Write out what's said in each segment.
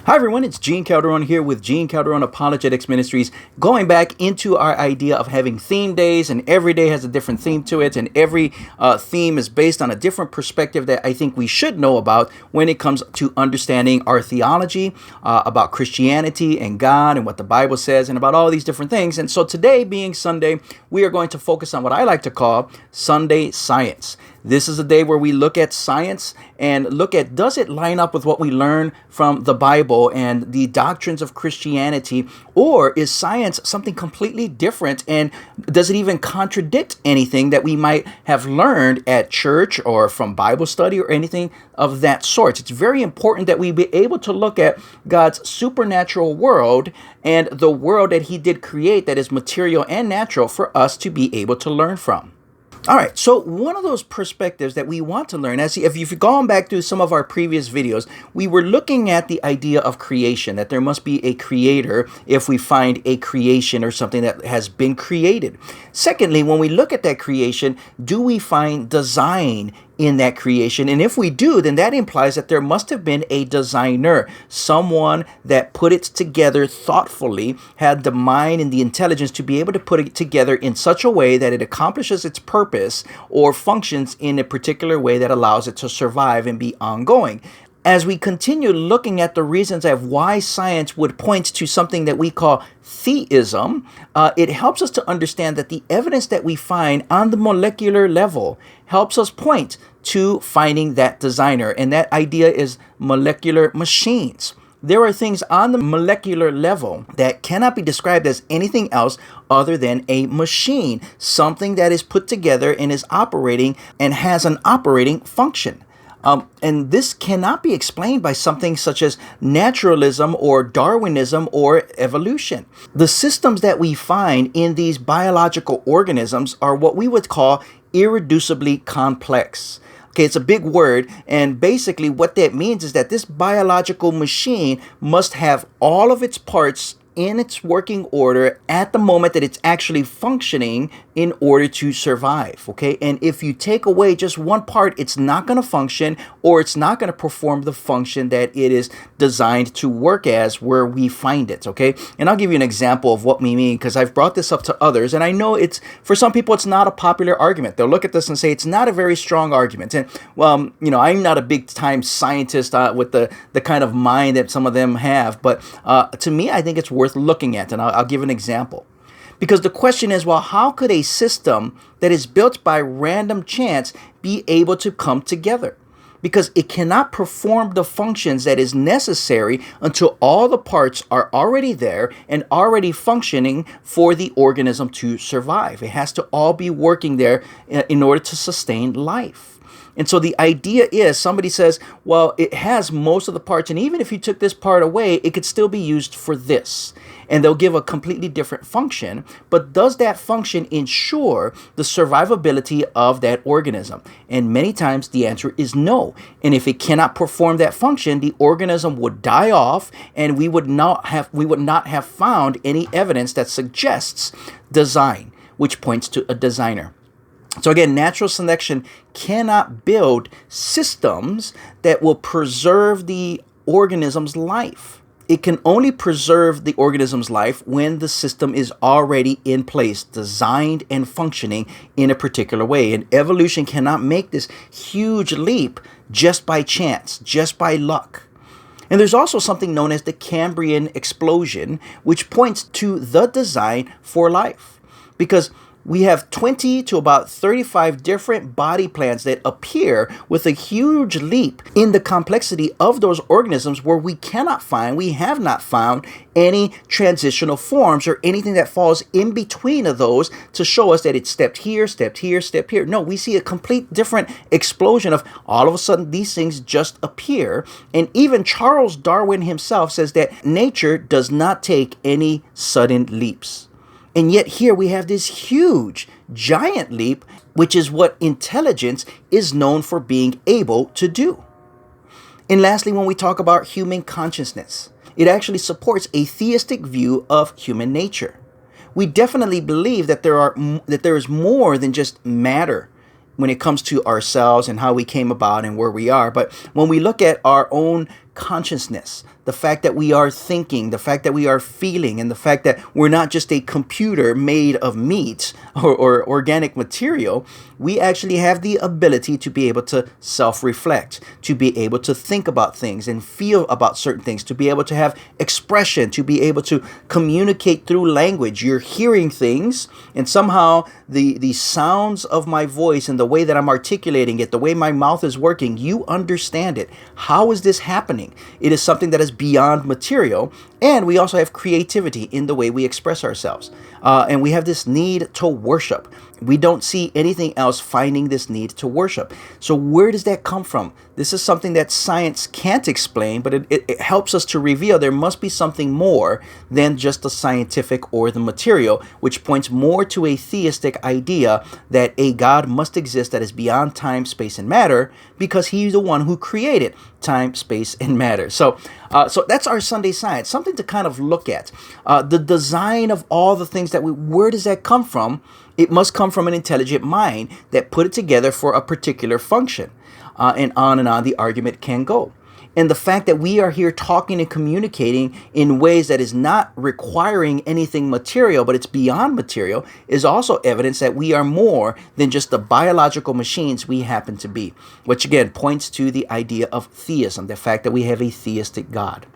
Hi everyone, it's Gene Calderon here with Gene Calderon Apologetics Ministries, going back into our idea of having theme days, and every day has a different theme to it, and every theme is based on a different perspective that I think we should know about when it comes to understanding our theology, about Christianity and God and what the Bible says, and about all these different things. And so today, being Sunday, we are going to focus on what I like to call Sunday Science. This is a day where we look at science and look at, does it line up with what we learn from the Bible and the doctrines of Christianity, or is science something completely different, and does it even contradict anything that we might have learned at church or from Bible study or anything of that sort? It's very important that we be able to look at God's supernatural world and the world that He did create that is material and natural for us to be able to learn from. All right, so one of those perspectives that we want to learn, as if you've gone back to some of our previous videos, we were looking at the idea of creation, that there must be a creator if we find a creation or something that has been created. Secondly, when we look at that creation, do we find design in that creation? And if we do, then that implies that there must have been a designer, someone that put it together thoughtfully, had the mind and the intelligence to be able to put it together in such a way that it accomplishes its purpose or functions in a particular way that allows it to survive and be ongoing. As we continue looking at the reasons of why science would point to something that we call theism, it helps us to understand that the evidence that we find on the molecular level helps us point to finding that designer. And that idea is molecular machines. There are things on the molecular level that cannot be described as anything else other than a machine, something that is put together and is operating and has an operating function. And this cannot be explained by something such as naturalism or Darwinism or evolution. The systems that we find in these biological organisms are what we would call irreducibly complex. Okay, it's a big word, and basically what that means is that this biological machine must have all of its parts in its working order at the moment that it's actually functioning in order to survive, okay? And if you take away just one part, it's not going to function, or it's not going to perform the function that it is designed to work as where we find it, okay? And I'll give you an example of what we mean, because I've brought this up to others, and I know it's, for some people, it's not a popular argument. They'll look at this and say it's not a very strong argument. And, well, you know, I'm not a big-time scientist with the kind of mind that some of them have, but to me, I think it's worth looking at, and I'll give an example. Because the question is, well, how could a system that is built by random chance be able to come together? Because it cannot perform the functions that is necessary until all the parts are already there and already functioning for the organism to survive. It has to all be working there in order to sustain life. And so the idea is, somebody says, well, it has most of the parts, and even if you took this part away, it could still be used for this. And they'll give a completely different function, but does that function ensure the survivability of that organism? And many times the answer is no. And if it cannot perform that function, the organism would die off, and we would not have found any evidence that suggests design, which points to a designer. So again, natural selection cannot build systems that will preserve the organism's life. It can only preserve the organism's life when the system is already in place, designed and functioning in a particular way. And evolution cannot make this huge leap just by chance, just by luck. And there's also something known as the Cambrian explosion, which points to the design for life. Because we have 20 to about 35 different body plans that appear with a huge leap in the complexity of those organisms where we have not found any transitional forms or anything that falls in between of those to show us that it stepped here, stepped here, stepped here. No, we see a complete different explosion of all of a sudden these things just appear. And even Charles Darwin himself says that nature does not take any sudden leaps. And yet here we have this huge, giant leap, which is what intelligence is known for being able to do. And lastly, when we talk about human consciousness, it actually supports a theistic view of human nature. We definitely believe that there is more than just matter when it comes to ourselves and how we came about and where we are. But when we look at our own consciousness, the fact that we are thinking, the fact that we are feeling, and the fact that we're not just a computer made of meat or organic material, we actually have the ability to be able to self-reflect, to be able to think about things and feel about certain things, to be able to have expression, to be able to communicate through language. You're hearing things, and somehow the sounds of my voice and the way that I'm articulating it, the way my mouth is working, you understand it. How is this happening? It is something that is beyond material, and we also have creativity in the way we express ourselves. And we have this need to worship. We don't see anything else finding this need to worship. So where does that come from? This is something that science can't explain, but it helps us to reveal there must be something more than just the scientific or the material, which points more to a theistic idea that a God must exist that is beyond time, space, and matter, because he's the one who created time, space, and matter. So that's our Sunday science, something to kind of look at. The design of all the things where does that come from? It must come from an intelligent mind that put it together for a particular function. And on the argument can go. And the fact that we are here talking and communicating in ways that is not requiring anything material, but it's beyond material, is also evidence that we are more than just the biological machines we happen to be, which again points to the idea of theism, the fact that we have a theistic God.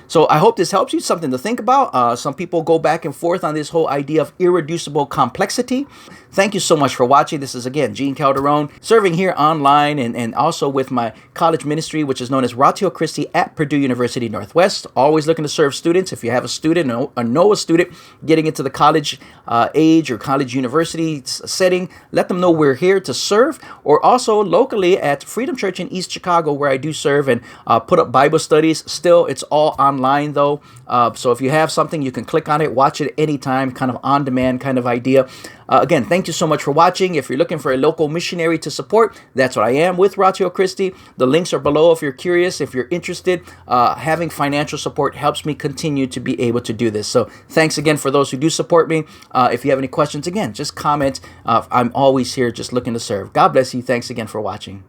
So I hope this helps you, something to think about. Some people go back and forth on this whole idea of irreducible complexity. Thank you so much for watching. This is, again, Gene Calderon, serving here online and also with my college ministry, which is known as Ratio Christi at Purdue University Northwest. Always looking to serve students. If you have a student or know a student getting into the college age or college university setting, let them know we're here to serve. Or also locally at Freedom Church in East Chicago, where I do serve and put up Bible studies. Still, it's all online though. So if you have something, you can click on it, watch it anytime, kind of on-demand kind of idea. Again, thank you so much for watching. If you're looking for a local missionary to support, that's what I am with Ratio Christi. The links are below if you're curious, if you're interested. Having financial support helps me continue to be able to do this. So thanks again for those who do support me. If you have any questions, again, just comment. I'm always here just looking to serve. God bless you. Thanks again for watching.